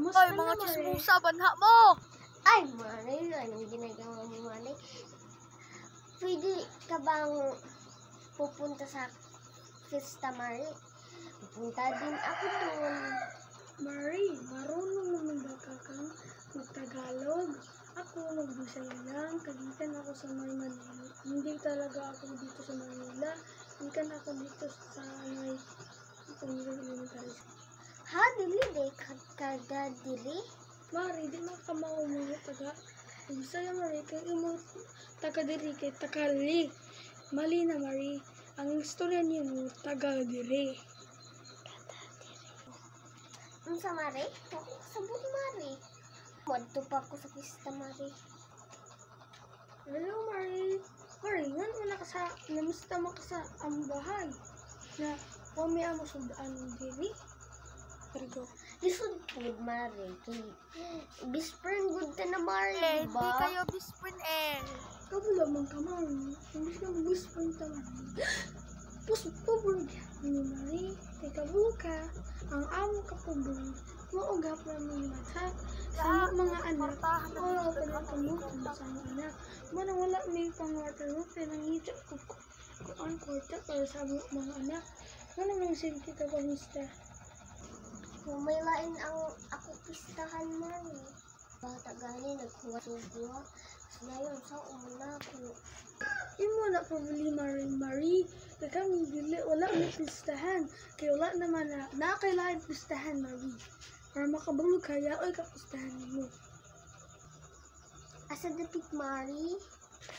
Kamusta Ay, mga na, chismosa, banha mo! Ay, Mare, anong ginagawa mo, Mare? Pwede ka bang pupunta sa Fiesta, Mare? Pupunta din ako doon. Mare, marunong naman ba kang mag-Tagalog? Ako, mag-Bisaya lang. Kagitan ako sa may Manila. Hindi talaga ako dito sa Manila. Kagitan ako dito sa may elementary school. Ha, dili, de, kada dili? Mare, di man ka mga taga. Bisaya, Mare, kay imo taga diri kay takali. Mali na, Mare. Ang istorya niya mo, taga diri. Ang sa Mare? Sabot, Mare. Wadto pa ako sa Fiesta, Mare. Hello, Mare. Mare, nga na ka sa, namusta mo ka sa ang bahay. Na, wami amo sudaan diri. Perigo. Lisod food, Mare. Kay, best friend good ka na, Mare, Eh, diba? di kayo best friend eh. Kabula man ka, Mare. Hindi ka mag-whisper ta, Mare. Pus-pubog. Ano, Mare? Teka, buka. Ang amo ka pubog. Maugap na may mata. Sa mga anak. Oo, pagkakamutan sa mga anak. Mana wala may pang-water pero nangita ko ang kwarta para sa mga anak. Mana mang sige ka pamista. Kung may lain ang ako pistahan, Mare. Bata gani, nagkuha-subuha. Ngayon, sa umuna ko. Imo na problema rin, Marie. Kami dili, wala may pistahan. Kaya wala naman na kailangan pistahan, Marie. Para makabalo kaya, oy kapistahan mo. Asa dapit, Mare?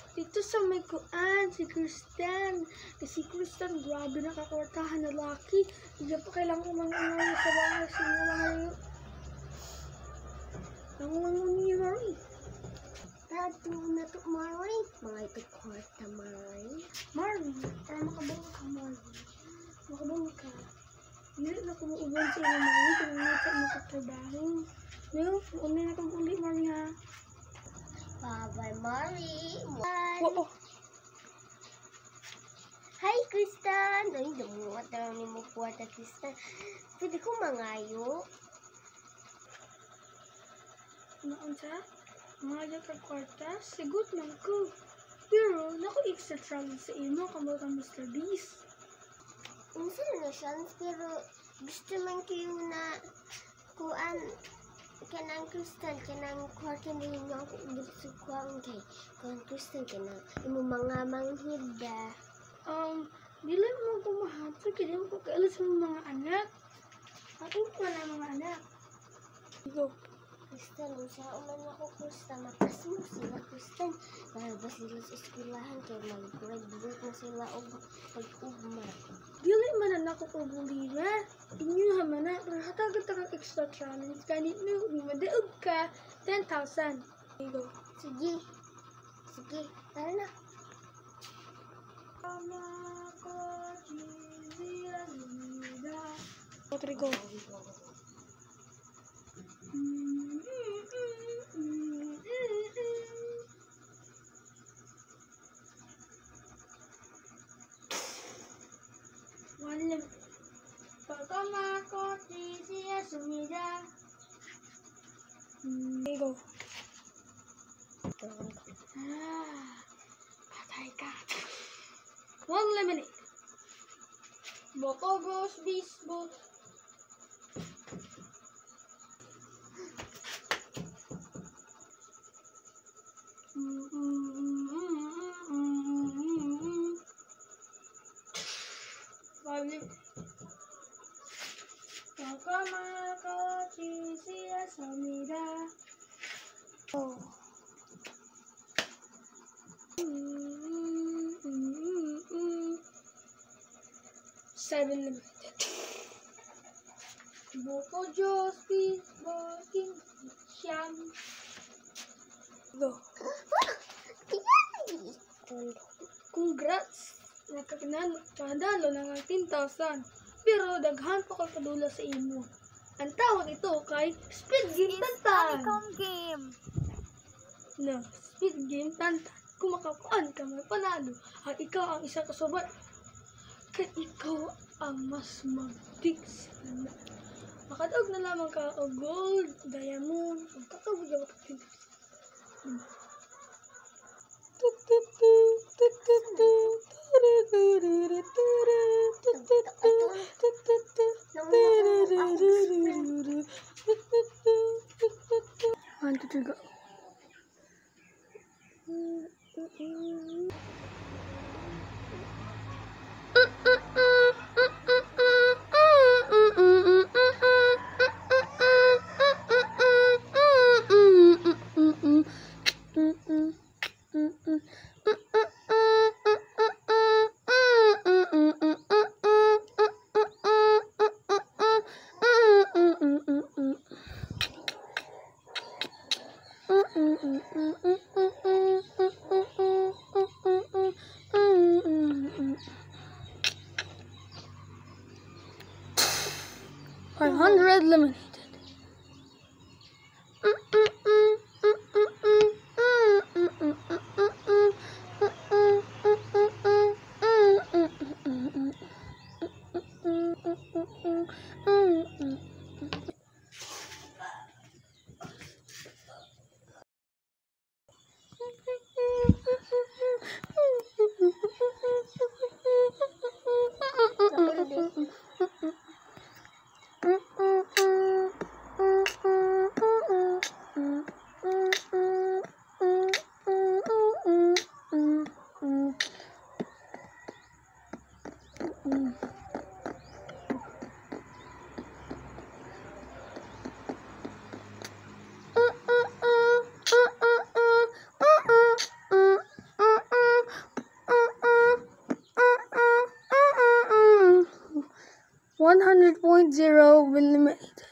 Dito sa may kuan, si Kristen. Kasi Kristen, grabe nakakwartahan na laki. Hindi pa kailangan ko mga sa bahay. Sino mga nangungan niya, Marie. Tato na to, Mare. Mga ito kwarta, Mare. Marie, para makabalo ka, Marie. Makabalo ka. Hindi na kumuuban sa iyo, Marie. Kung hindi ka makatrabaho. No, una na kang uli, Marie, ha? Bye-bye, Mare. Bye. Oo. Hi, Kristen. Ay, damuhat na lang ni mo kwarta, Kristen. Pwede ko mangayo? Noon sa mga ka kwarta, sigot man ko. Pero, naku extra travel sa ino, kamot ang Mr. Beast. Unsa na siya, pero gusto man kayo na kuan kanang Kristen, kanang kwarta ninyo ako gusto kuan kay kanang Kristen, kanang imo mga manghida. Dili mo kumahatag, kaya mo ko kailan sa mga anak. Ako pa na mga anak. Go. Kristen, unsa man ako, Kristen, makas mo sila, Kristen. Dahil ba sila sa eskwelahan kay mag-graduate na sila og pag-ugma. Dili man na ako problema. Inyo naman na, pero hatagat kang extra challenge. Kanit mo, madaog ka, 10,000. Go. Sige. Sige, tara na. Rodrigo. Walang pagkamakot di siya sumida. Go. Patay ka. 1 lemonade. Bokogos bisbos. Balik. Pagkamakot di siya sumida. Oh. 7 limited. Boko Diyos, peace, walking, siyam. Go. Congrats! Nakadalo ng 10,000. Pero daghan pa kang kadula sa imo. Ang tawag ito kay Speed Game Tantan. Honeycomb game. No, Speed Game Tantan. Kung makakuan ka may panalo, at ikaw ang isang kasubat. Kaya ikaw ang mas magdik sa Makadaog na lamang ka o gold, diamond, o kakabuga mapagpintas. One, two, three, go. $500 eliminated. $100.0 eliminated.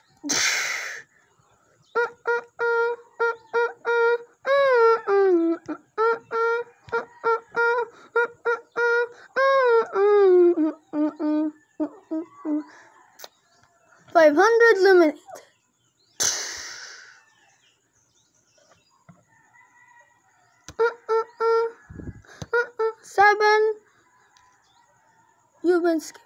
$500 eliminated. Seven. You've been skipping.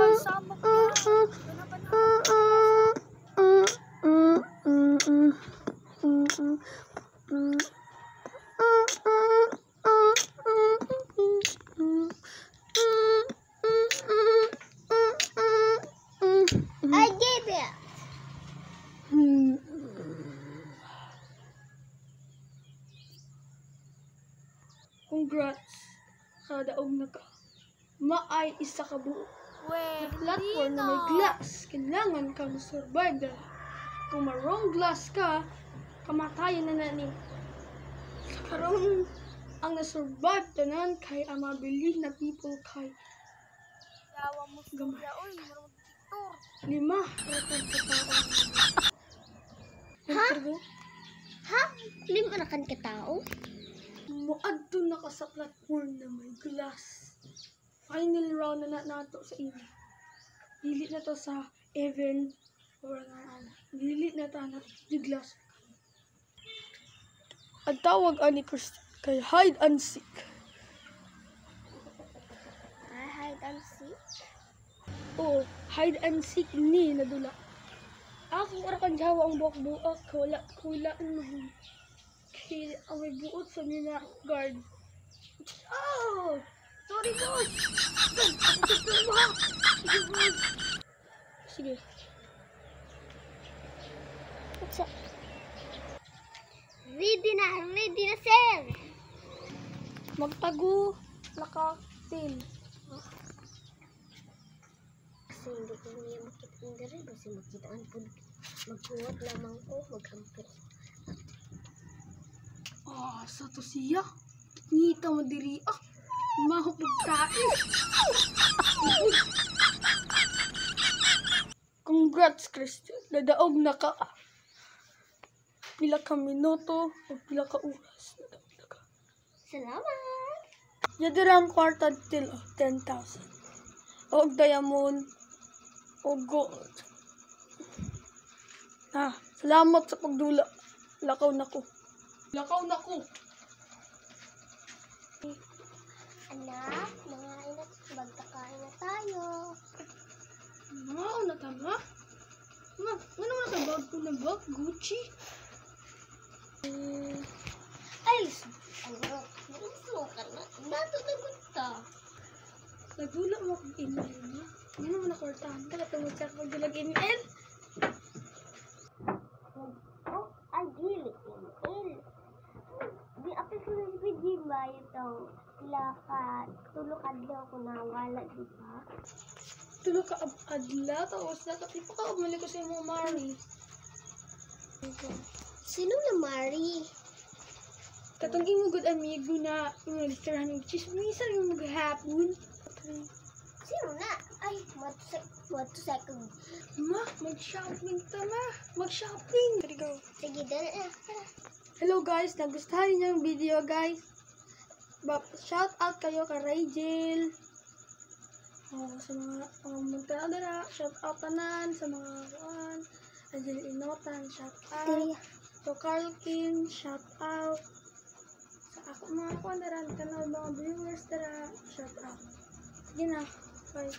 Ay, sabak yan. I gave it. Congrats sa daog na ka. Maay isa ka buo. Weh, Platform na may glass. Kailangan kang survive dala. Kung marong glass ka, kamatayan na ni. Sa karon ang na-survive tanan kay ang mabilin na people kay Yawa mo Gamay. siya. Uy, marunong picture. 5 ratag katao. Ha? Go. Ha? Lima na kan katao? Muadto na ka sa platform na may glass. Final round na nato sa inyo. Dili na to sa event or ano. Dili na ta na di glass. Ang tawag ani Christian kay hide and seek. I hide and seek. Oo, hide and seek ni nadula. Ako ora kan jawa ang buak-buak wala mo. Kaya ang may buot sa nila guard. Oh! Sorry boss! Sige. What's up? Ready na, sir. Magtago naka-team. Kasi hindi ko niya makita ang dere. Kasi makitaan po. Magkuwat lamang ko, maghampir. Ah, sa to siya. Ngita mo diri. Ah, mahupog tayo. Congrats, Christian. Nadaog na ka. Pila ka minuto o pila ka oras. Nadaog na ka. Salamat. Yadiran kwarta till of 10,000. Og diamond. Og gold. Salamat sa pagdula. Lakaw na ko. Anak, mga anak, magkakain na tayo. Na tama. Ma, ano naman sa bag ko na bag? Gucci? Ay, ano, nag-slow ka na. Nato na gusta. Nagdula mo kong email na. Hindi naman nakwartahan ka. Katungod sa pagdulag email. Oh, ay, dili. Di apil ko na si Jima itong tulog adlaw ko na wala, di ba? Tulog ka adla. Tapos nakatipa ka. Umali ko sa mga Mari. Sino na Mari? Katong imo good amigo na yung nagtirahan ng chismisan yung maghapon. Sino na? Ay, what to second. Ma, mag-shopping ta ma. Mag-shopping. There you go. Sige, dala na. Hello guys, nagustuhan niyo yung video guys. Shout out kayo kay Rachel. Sa mga magkakadara, shout out tanan sa mga Angel Inotan, shout out. So Carl Kim, shout out. Sa ako mga kandaran, kanal mga viewers dara, shout out. Sige na, bye.